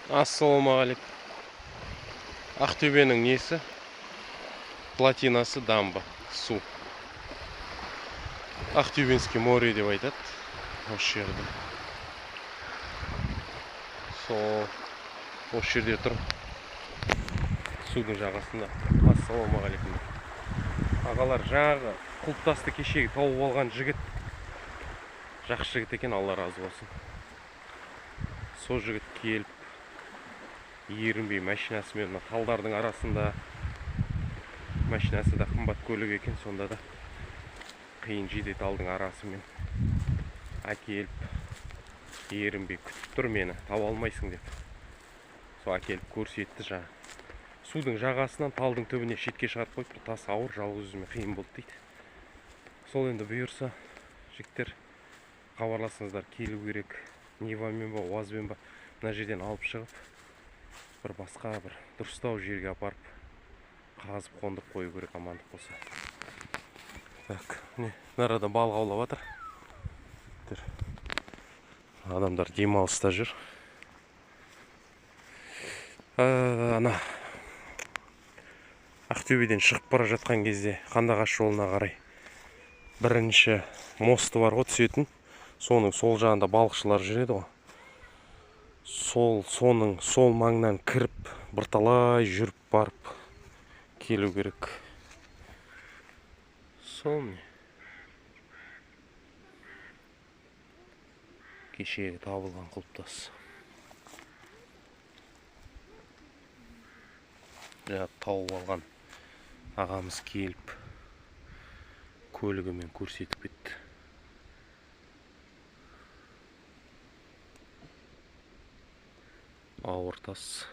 Ассалаумағалейкум. Ақтөбенің несі? Платинасы дамба. Су. Ақтөбенский море деп айтады. Осы жерде. Осы жерде тұр. Судың жағасында. Ассалаумағалейкум. Ағалар, жаңағы құлпытасты кешегі тауып алған жігіт. Жақсы жігіт екен, Алла разы болсын. Сол жігіт келіп, ерінбей машинасымен талдардың арасында. Машинасы да қымбат көлік екен, сонда да қиын жиде талдың арасымен әкеліп, ерінбей күтіп тұр мені, таба алмайсың деп. Сол әкеліп көрсетті жаңа. Судың жағасынан талдың түбіне шетке шығарып қойып тұр. Тас ауыр, жалғыз өзіме қиын болды дейді. Сол енді бұйырса, жігіттер хабарласыңыздар, келу керек. Нивамен ба, УАЗбен ба, мына жерден алып шығып, бір басқа бір дұрыстау жерге апарып, қазып қондырып қою керек, амандық болса. Так, міне, нарада балық аулап жатыр. Адамдар демалыста жүр. Ана Ақтөбеден шығып бара жатқан кезде Қандыағаш жолына қарай бірінші мосты бар ғой, түсетін. Соның сол жағында балықшылар жүреді ғой. Соның сол маңнан кіріп, бірталай жүріп барып келу керек. Сол не? Кешегі табылған құлпытас. Тауып алған ағамыз келіп, көлігімен көрсетіп кетті. Ауыр тас.